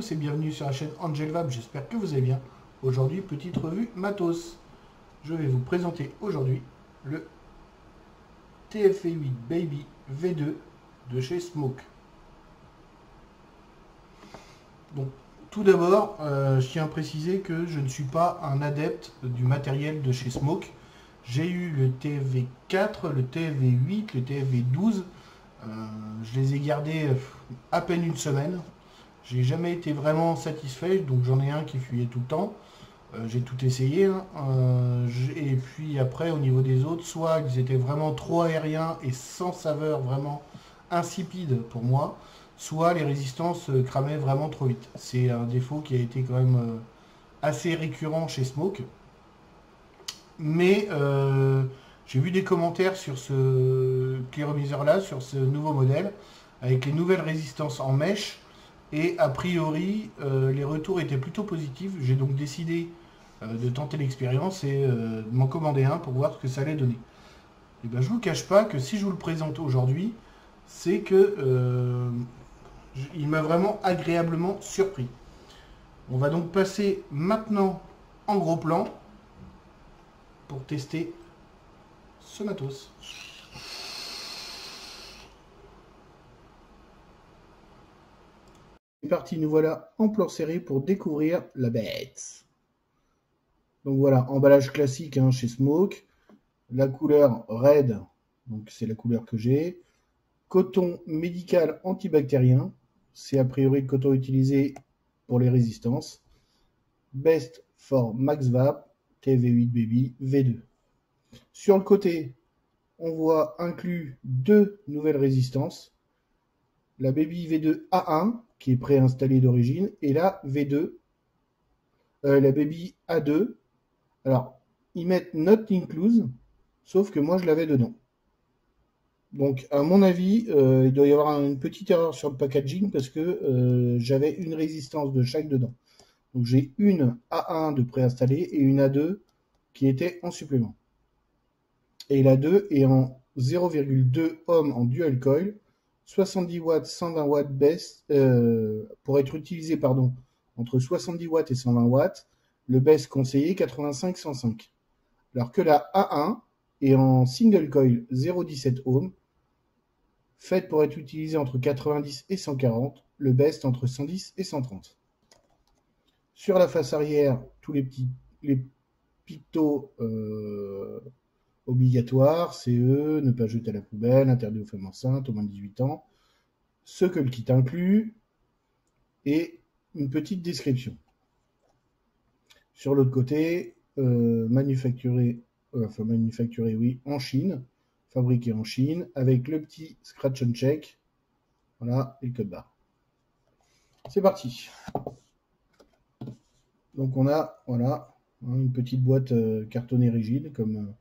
tous et bienvenue sur la chaîne Angel Vab, j'espère que vous allez bien. Aujourd'hui, petite revue matos. Je vais vous présenter aujourd'hui le TFV8 Baby V2 de chez Smoke. Donc, tout d'abord, je tiens à préciser que je ne suis pas un adepte du matériel de chez Smoke. J'ai eu le TFV4, le TFV8, le TFV12. Je les ai gardés à peine une semaine. J'ai jamais été vraiment satisfait, donc j'en ai un qui fuyait tout le temps. J'ai tout essayé. Hein. Et puis après, au niveau des autres, soit ils étaient vraiment trop aériens et sans saveur, vraiment insipide pour moi, soit les résistances cramaient vraiment trop vite. C'est un défaut qui a été quand même assez récurrent chez Smoke. Mais j'ai vu des commentaires sur ce cléromiseur-là, sur ce nouveau modèle, avec les nouvelles résistances en mèche. Et a priori, les retours étaient plutôt positifs. J'ai donc décidé de tenter l'expérience et de m'en commander un pour voir ce que ça allait donner. Et ben, je ne vous cache pas que si je vous le présente aujourd'hui, c'est que il m'a vraiment agréablement surpris. On va donc passer maintenant en gros plan pour tester ce matos. C'est parti, nous voilà en plan serré pour découvrir la bête. Donc voilà, emballage classique hein, chez Smoke. La couleur red, donc c'est la couleur que j'ai. Coton médical antibactérien, c'est a priori le coton utilisé pour les résistances. Best for Max Vap, TV8 Baby V2. Sur le côté, on voit inclus deux nouvelles résistances. La Baby V2 A1, qui est préinstallée d'origine, et la V2, la Baby A2. Alors, ils mettent Not Incluse, sauf que moi je l'avais dedans. Donc, à mon avis, il doit y avoir une petite erreur sur le packaging parce que j'avais une résistance de chaque dedans. Donc, j'ai une A1 de préinstallée et une A2 qui était en supplément. Et la 2 est en 0,2 ohm en dual coil, 70 watts, 120 watts best, pour être utilisé entre 70 watts et 120 watts, le best conseillé 85-105. Alors que la A1 est en single coil 0,17 ohm, faite pour être utilisée entre 90 et 140, le best entre 110 et 130. Sur la face arrière, tous les pictos obligatoires, CE, ne pas jeter à la poubelle, interdit aux femmes enceintes, au moins de 18 ans, ce que le kit inclut, et une petite description. Sur l'autre côté, manufacturé oui, en Chine, fabriqué en Chine, avec le petit scratch and check, voilà, et le code barre. C'est parti. Donc on a, voilà, une petite boîte cartonnée rigide, comme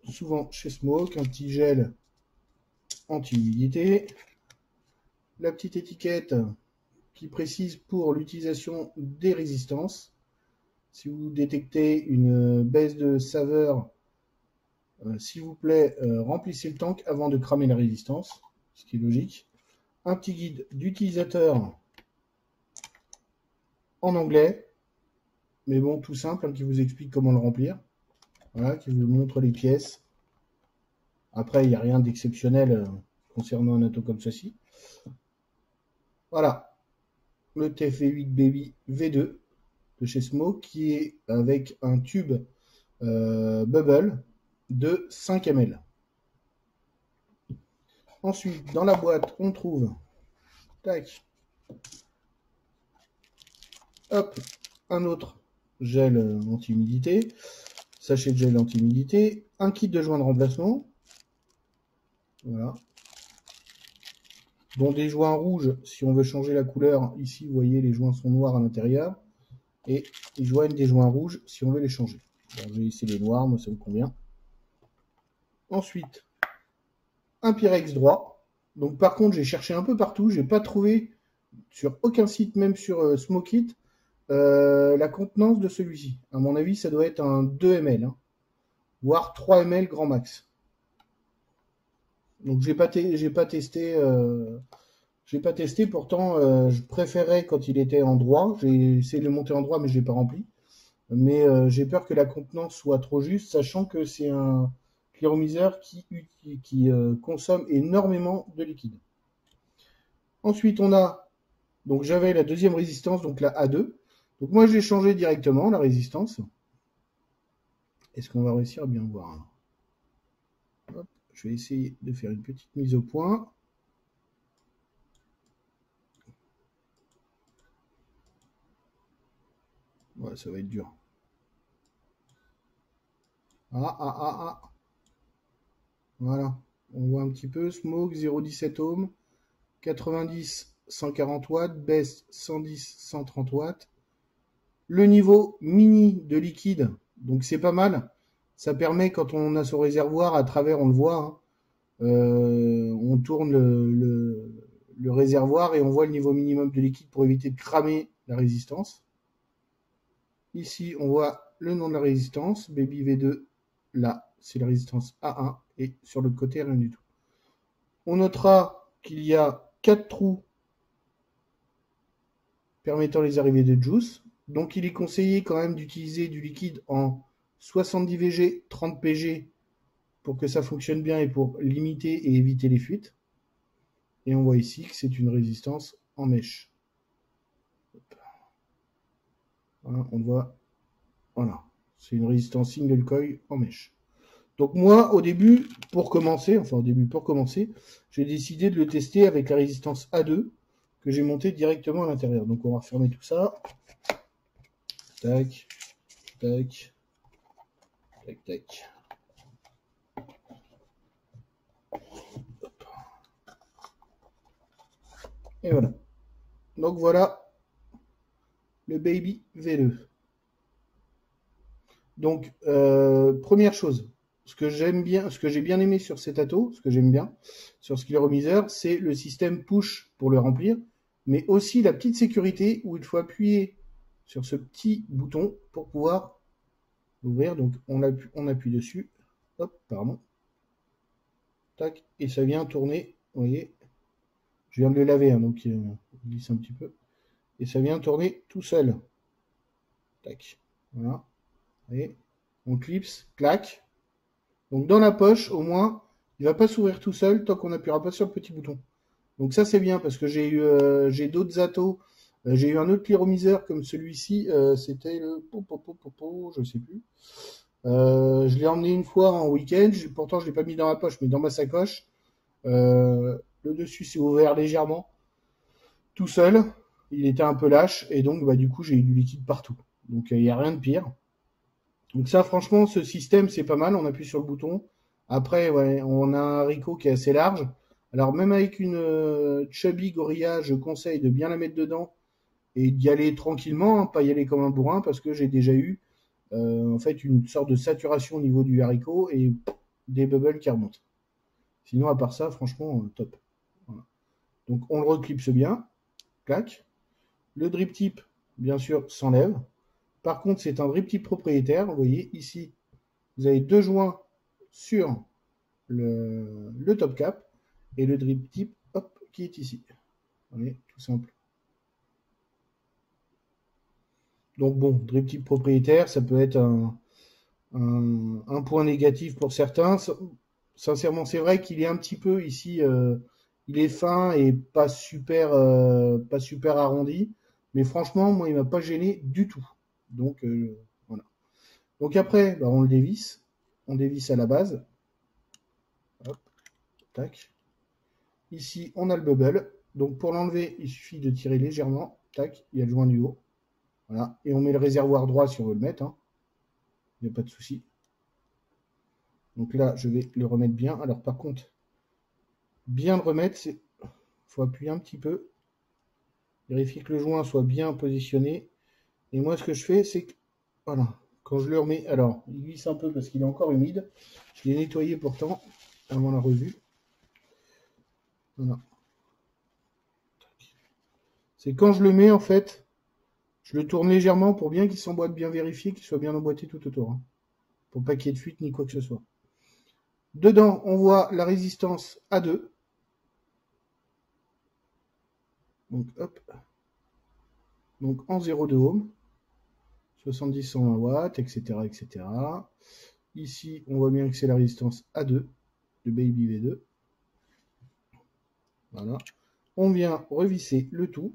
souvent chez Smoke, un petit gel anti-humidité, la petite étiquette qui précise pour l'utilisation des résistances. Si vous détectez une baisse de saveur, s'il vous plaît, remplissez le tank avant de cramer la résistance, ce qui est logique. Un petit guide d'utilisateur en anglais, mais bon, tout simple, hein, qui vous explique comment le remplir. Voilà, qui vous montre les pièces. Après, il n'y a rien d'exceptionnel concernant un auto comme ceci. Voilà, le TFV8 Baby V2 de chez Smoke, qui est avec un tube bubble de 5 ml. Ensuite, dans la boîte, on trouve tac, hop, un autre gel anti-humidité, sachet de gel anti-humidité, un kit de joint de remplacement, voilà, dont des joints rouges si on veut changer la couleur. Ici, vous voyez, les joints sont noirs à l'intérieur, et ils joignent des joints rouges si on veut les changer. Bon, je vais laisser les noirs, moi ça me convient. Ensuite, un Pyrex droit. Donc par contre, j'ai cherché un peu partout, j'ai pas trouvé sur aucun site, même sur Smokit, la contenance de celui-ci. À mon avis, ça doit être un 2 ml, hein, voire 3 ml grand max. Donc j'ai pas testé Je l'ai pas testé, pourtant je préférais quand il était en droit. J'ai essayé de le monter en droit, mais je l'ai pas rempli. Mais j'ai peur que la contenance soit trop juste, sachant que c'est un cléromiseur qui consomme énormément de liquide. Ensuite, on a, donc j'avais la deuxième résistance, donc la A2. Donc moi, je l'ai changé directement, la résistance. Est-ce qu'on va réussir à bien voir? Hop, je vais essayer de faire une petite mise au point. Ouais, ça va être dur. Ah. Voilà. On voit un petit peu. Smoke 0,17 ohms. 90, 140 watts. Best 110, 130 watts. Le niveau mini de liquide. Donc c'est pas mal. Ça permet, quand on a son réservoir, à travers, on le voit, hein, on tourne le réservoir et on voit le niveau minimum de liquide pour éviter de cramer la résistance. Ici, on voit le nom de la résistance, Baby V2, là, c'est la résistance A1, et sur l'autre côté, rien du tout. On notera qu'il y a 4 trous permettant les arrivées de juice, donc il est conseillé quand même d'utiliser du liquide en 70 VG, 30 PG, pour que ça fonctionne bien et pour limiter et éviter les fuites. Et on voit ici que c'est une résistance en mèche. Voilà, on voit, voilà, c'est une résistance single coil en mèche. Donc moi, au début, pour commencer, j'ai décidé de le tester avec la résistance A2 que j'ai montée directement à l'intérieur. Donc on va refermer tout ça. Tac, tac, tac, tac. Et voilà. Donc voilà le Baby V2. Donc, première chose, ce que j'ai bien aimé sur cet atto, ce que j'aime bien sur ce scléromiseur, c'est le système push pour le remplir, mais aussi la petite sécurité où il faut appuyer sur ce petit bouton pour pouvoir l'ouvrir. Donc, on appuie dessus. Hop, pardon. Tac, et ça vient tourner. Vous voyez, je viens de le laver, hein, donc il glisse un petit peu. Et ça vient tourner tout seul. Tac, voilà. Vous voyez, on clipse, clac. Donc dans la poche, au moins, il ne va pas s'ouvrir tout seul tant qu'on n'appuiera pas sur le petit bouton. Donc ça c'est bien parce que j'ai d'autres attos. J'ai eu un autre cléromiseur comme celui-ci. C'était le je sais plus. Je l'ai emmené une fois en week-end. Pourtant je l'ai pas mis dans ma poche, mais dans ma sacoche. Le dessus s'est ouvert légèrement, tout seul. Il était un peu lâche et donc bah, du coup j'ai eu du liquide partout. Donc il n'y a rien de pire. Donc ça, franchement, ce système, c'est pas mal. On appuie sur le bouton. Après, ouais, on a un haricot qui est assez large. Alors même avec une Chubby Gorilla, je conseille de bien la mettre dedans et d'y aller tranquillement, hein, pas y aller comme un bourrin, parce que j'ai déjà eu en fait une sorte de saturation au niveau du haricot et des bubbles qui remontent. Sinon, à part ça, franchement, top. Voilà. Donc on le reclipse bien. Clac. Le drip tip, bien sûr, s'enlève. Par contre, c'est un drip tip propriétaire. Vous voyez, ici, vous avez deux joints sur le top cap et le drip tip, hop, qui est ici. Vous voyez, tout simple. Donc bon, drip tip propriétaire, ça peut être un point négatif pour certains. Sincèrement, c'est vrai qu'il est un petit peu ici, il est fin et pas super arrondi. Mais franchement, moi, il m'a pas gêné du tout. Donc voilà. Donc après, bah, on le dévisse. On dévisse à la base. Hop, tac. Ici, on a le bubble. Donc pour l'enlever, il suffit de tirer légèrement. Tac, il y a le joint du haut. Voilà. Et on met le réservoir droit si on veut le mettre. Hein. Il n'y a pas de souci. Donc là, je vais le remettre bien. Alors par contre, bien le remettre, il faut appuyer un petit peu. Vérifier que le joint soit bien positionné. Et moi, ce que je fais, c'est que, voilà, quand je le remets, alors, il glisse un peu parce qu'il est encore humide. Je l'ai nettoyé pourtant avant la revue. Voilà. C'est quand je le mets, en fait, je le tourne légèrement pour bien qu'il s'emboîte bien vérifié, qu'il soit bien emboîté tout autour. Hein, pour pas qu'il y ait de fuite ni quoi que ce soit. Dedans, on voit la résistance A2. Donc hop. Donc en 0,2 ohm. 70-120 watts, etc., etc. Ici, on voit bien que c'est la résistance A2 de Baby V2. Voilà. On vient revisser le tout.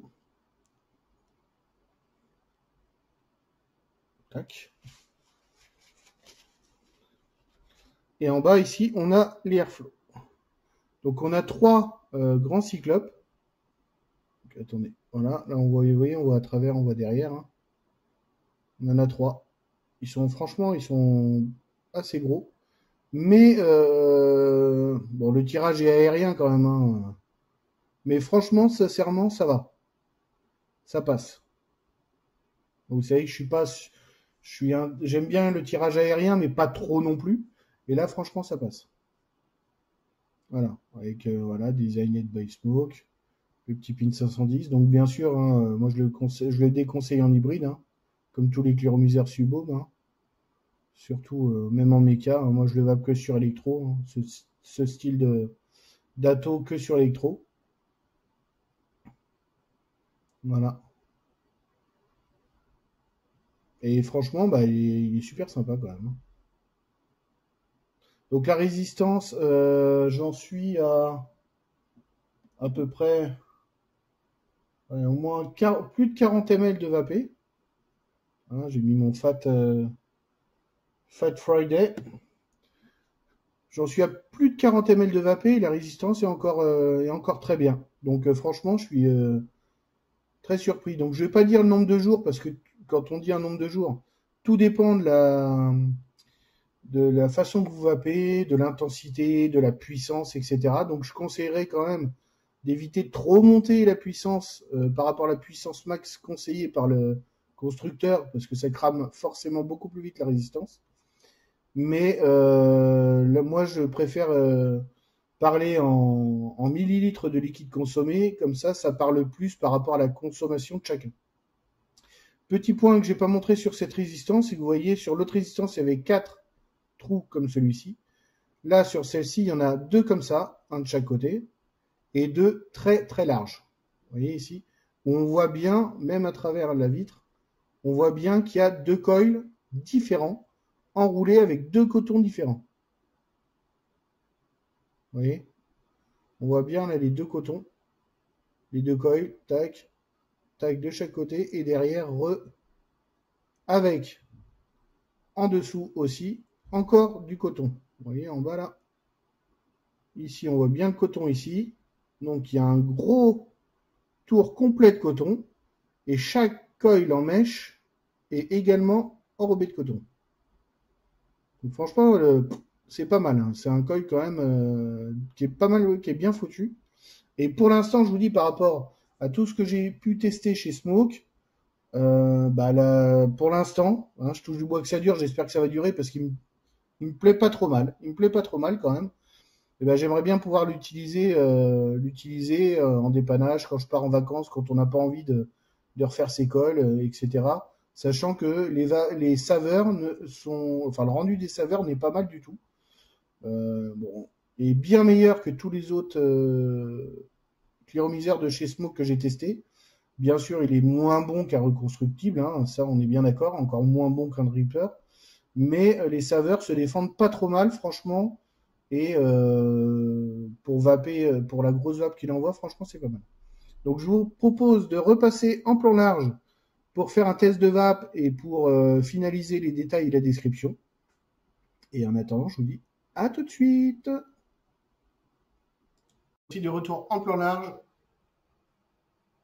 Tac. Et en bas, ici, on a les airflow. Donc, on a trois grands cyclopes. Donc, attendez. Voilà. Là, on voit, vous voyez, on voit à travers, on voit derrière. Hein. On en a trois. Ils sont, franchement, ils sont assez gros. Mais, bon, le tirage est aérien quand même. Hein. Mais franchement, sincèrement, ça va. Ça passe. Donc, vous savez que je suis pas, j'aime bien le tirage aérien, mais pas trop non plus. Et là, franchement, ça passe. Voilà, avec voilà, Designed by Smoke, le petit pin 510. Donc, bien sûr, hein, moi, je le déconseille en hybride, hein, comme tous les cléromiseurs Subhome. Hein. Surtout, même en méca, hein, moi, je le vape que sur électro. Hein, ce style d'atto que sur électro. Voilà. Et franchement, bah, il est super sympa quand même. Hein. Donc la résistance, j'en suis à peu près au moins plus de 40 ml de vapé. Hein, j'ai mis mon Fat Friday. J'en suis à plus de 40 ml de vapé et la résistance est encore très bien. Donc franchement, je suis très surpris. Donc je ne vais pas dire le nombre de jours parce que quand on dit un nombre de jours, tout dépend de la façon que vous vapez, de l'intensité, de la puissance, etc. Donc je conseillerais quand même d'éviter de trop monter la puissance par rapport à la puissance max conseillée par le constructeur, parce que ça crame forcément beaucoup plus vite la résistance. Mais là, moi, je préfère parler en millilitres de liquide consommé, comme ça parle plus par rapport à la consommation de chacun. Petit point que je n'ai pas montré sur cette résistance, c'est que vous voyez, sur l'autre résistance, il y avait 4 trous comme celui-ci. Là, sur celle-ci, il y en a 2 comme ça, un de chaque côté, et 2 très très larges. Vous voyez ici, on voit bien, même à travers la vitre, on voit bien qu'il y a 2 coils différents, enroulés avec 2 cotons différents. Vous voyez, on voit bien là les 2 cotons, les 2 coils, tac, tac de chaque côté, et derrière, avec en dessous aussi, encore du coton. Vous voyez en bas là. Ici, on voit bien le coton ici. Donc, il y a un gros tour complet de coton. Et chaque coil en mèche est également enrobé de coton. Donc, franchement, c'est pas mal. Hein. C'est un coil quand même qui est pas mal, qui est bien foutu. Et pour l'instant, je vous dis par rapport à tout ce que j'ai pu tester chez Smoke, bah là, pour l'instant, hein, je touche du bois que ça dure. J'espère que ça va durer parce qu'il me plaît pas trop mal. Il me plaît pas trop mal quand même. Et ben, j'aimerais bien pouvoir l'utiliser en dépannage quand je pars en vacances, quand on n'a pas envie de refaire ses cols, etc. Sachant que les saveurs enfin le rendu des saveurs n'est pas mal du tout. Bon, et bien meilleur que tous les autres cléromiseurs de chez Smoke que j'ai testé. Bien sûr, il est moins bon qu'un reconstructible, hein, ça on est bien d'accord, encore moins bon qu'un dripper. Mais les saveurs se défendent pas trop mal, franchement. Et pour vaper, pour la grosse vape qu'il envoie, franchement, c'est pas mal. Donc, je vous propose de repasser en plan large pour faire un test de vape et pour finaliser les détails et la description. Et en attendant, je vous dis à tout de suite. Aussi de retour en plan large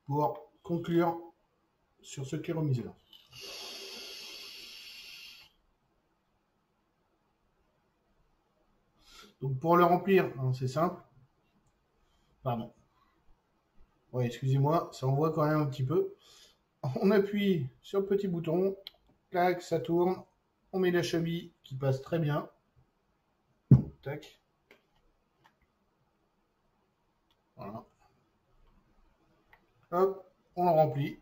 pour conclure sur ce cléromiseur. Donc, pour le remplir, hein, c'est simple. Pardon. Ouais, excusez-moi, ça envoie quand même un petit peu. On appuie sur le petit bouton, clac, ça tourne, on met la cheville qui passe très bien, tac, voilà, hop, on le remplit,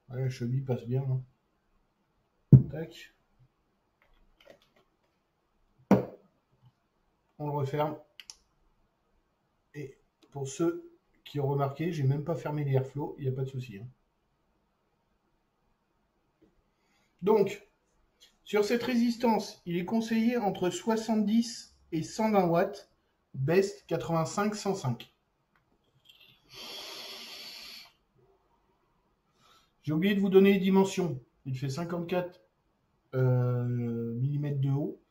la cheville passe bien, hein. Tac, on le referme, et pour ceux qui ont remarqué, j'ai même pas fermé les airflow, il n'y a pas de souci. Hein. Donc, sur cette résistance, il est conseillé entre 70 et 120 watts, best 85-105. J'ai oublié de vous donner les dimensions. Il fait 54 mm de haut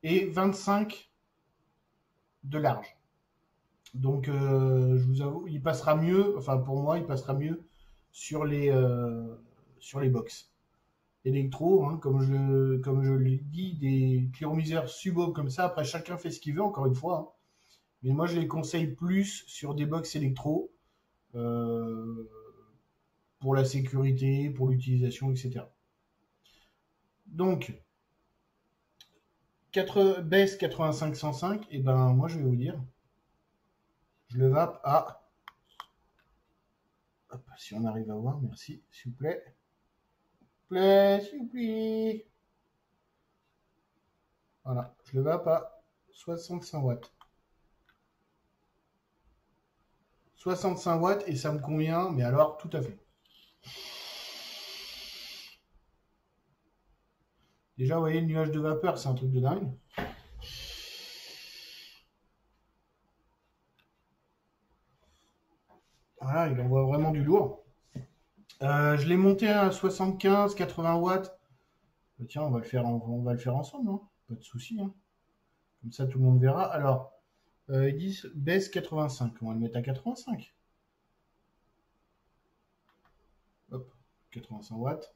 et 25 de large. Donc, je vous avoue, il passera mieux, enfin pour moi, il passera mieux sur les box. Électro, hein, comme je l'ai dit, des cléromiseurs subo comme ça. Après, chacun fait ce qu'il veut, encore une fois. Hein. Mais moi, je les conseille plus sur des box électro pour la sécurité, pour l'utilisation, etc. Donc, BES 85-105, et ben moi, je vais vous dire, je le vape à... Hop, si on arrive à voir, merci, s'il vous plaît. S'il vous plaît. Voilà, je le vape à 65 watts. 65 watts et ça me convient, mais alors tout à fait. Déjà, vous voyez, le nuage de vapeur, c'est un truc de dingue. Voilà, il envoie vraiment du lourd. Je l'ai monté à 75-80 watts. Tiens, on va le faire ensemble, hein. Pas de souci. Hein. Comme ça, tout le monde verra. Alors, ils disent baisse 85. On va le mettre à 85. Hop, 85 watts.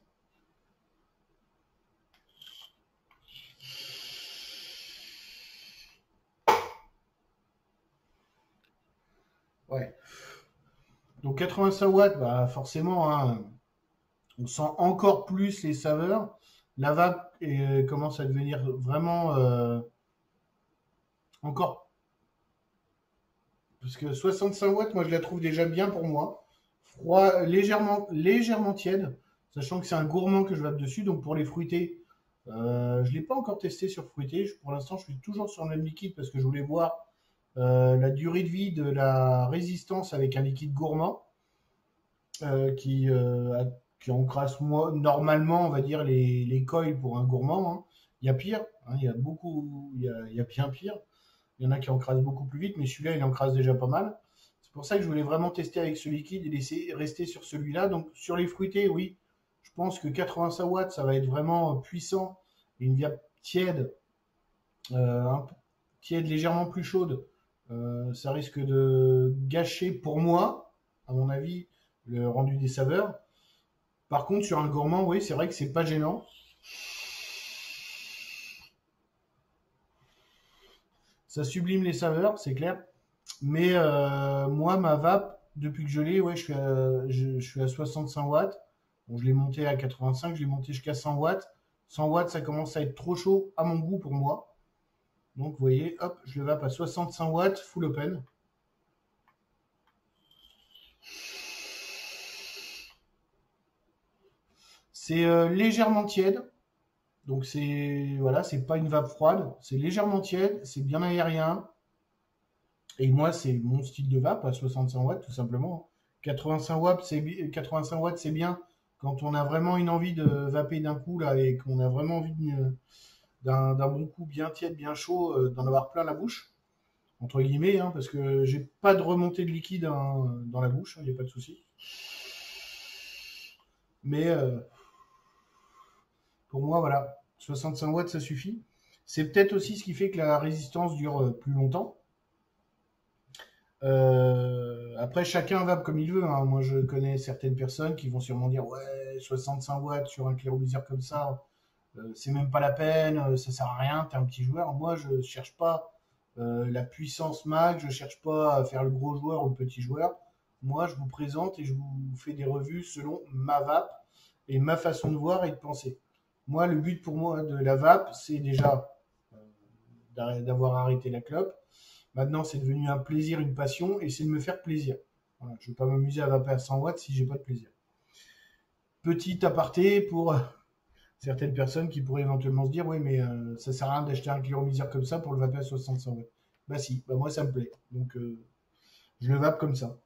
Ouais. Donc 85 watts, bah forcément, hein, on sent encore plus les saveurs. La vape commence à devenir vraiment encore. Parce que 65 watts, moi je la trouve déjà bien pour moi. Froid, légèrement tiède, sachant que c'est un gourmand que je vape dessus. Donc pour les fruités, je ne l'ai pas encore testé sur fruité. Pour l'instant, je suis toujours sur le même liquide parce que je voulais voir la durée de vie de la résistance avec un liquide gourmand qui encrasse normalement, on va dire, les coils pour un gourmand. Hein. Il y a pire, hein, il y a bien pire. Il y en a qui encrassent beaucoup plus vite, mais celui-là, il encrasse déjà pas mal. C'est pour ça que je voulais vraiment tester avec ce liquide et laisser rester sur celui-là. Donc, sur les fruités, oui, je pense que 85 watts, ça va être vraiment puissant. Et une vape tiède, légèrement plus chaude, ça risque de gâcher pour moi, à mon avis, le rendu des saveurs. Par contre, sur un gourmand, oui, c'est vrai que c'est pas gênant. Ça sublime les saveurs, c'est clair. Mais moi, ma vape, depuis que je l'ai, ouais, je suis à 65 watts. Bon, je l'ai monté à 85, je l'ai monté jusqu'à 100 watts. 100 watts, ça commence à être trop chaud à mon goût pour moi. Donc, vous voyez, hop, je le vape à 65 watts, full open. C'est légèrement tiède. Donc, c'est pas une vape froide. C'est légèrement tiède, c'est bien aérien. Et moi, c'est mon style de vape à 65 watts, tout simplement. 85 watts, c'est bien quand on a vraiment une envie de vaper d'un coup, là, et qu'on a vraiment envie d'un bon coup bien tiède, bien chaud, d'en avoir plein la bouche, entre guillemets, hein, parce que j'ai pas de remontée de liquide hein, dans la bouche, il n'y a pas de souci. Mais pour moi, voilà, 65 watts, ça suffit. C'est peut-être aussi ce qui fait que la résistance dure plus longtemps. Après, chacun vape comme il veut. Hein. Moi, je connais certaines personnes qui vont sûrement dire ouais, 65 watts sur un cléroviseur comme ça, c'est même pas la peine, ça sert à rien, t'es un petit joueur. Moi, je cherche pas la puissance max, je cherche pas à faire le gros joueur ou le petit joueur. Moi, je vous présente et je vous fais des revues selon ma vape et ma façon de voir et de penser. Moi, le but pour moi de la vape, c'est déjà d'avoir arrêté la clope. Maintenant, c'est devenu un plaisir, une passion, et c'est de me faire plaisir. Voilà, je ne vais pas m'amuser à vaper à 100 watts si j'ai pas de plaisir. Petit aparté pour certaines personnes qui pourraient éventuellement se dire oui, mais ça sert à rien d'acheter un cléromiseur comme ça pour le vaper à 65 watts. Bah si, bah moi ça me plaît. Donc je le vape comme ça.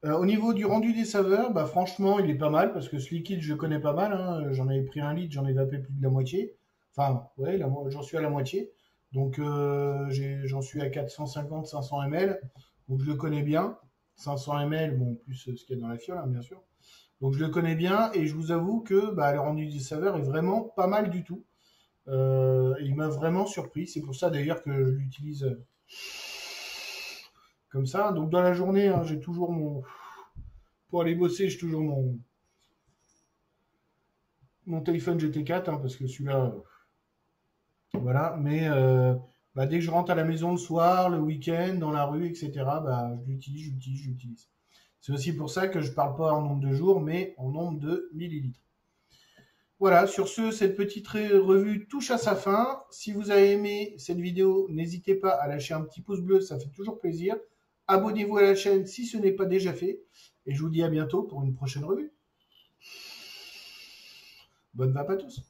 Au niveau du rendu des saveurs, bah franchement, il est pas mal parce que ce liquide, je le connais pas mal, hein. J'en avais pris 1 litre, j'en ai vapé plus de la moitié. Enfin, ouais, j'en suis à la moitié. Donc, j'en suis à 450-500 ml. Donc, je le connais bien. 500 ml, bon, plus ce qu'il y a dans la fiole, hein, bien sûr. Donc, je le connais bien et je vous avoue que bah, le rendu des saveurs est vraiment pas mal du tout. Il m'a vraiment surpris. C'est pour ça d'ailleurs que je l'utilise comme ça. Donc, dans la journée, hein, j'ai toujours mon. Pour aller bosser, j'ai toujours mon téléphone GT4, hein, parce que celui-là, voilà. Mais bah, dès que je rentre à la maison le soir, le week-end, dans la rue, etc., bah, je l'utilise. C'est aussi pour ça que je parle pas en nombre de jours, mais en nombre de millilitres. Voilà, sur ce, cette petite revue touche à sa fin. Si vous avez aimé cette vidéo, n'hésitez pas à lâcher un petit pouce bleu, ça fait toujours plaisir. Abonnez-vous à la chaîne si ce n'est pas déjà fait. Et je vous dis à bientôt pour une prochaine revue. Bonne vape à tous.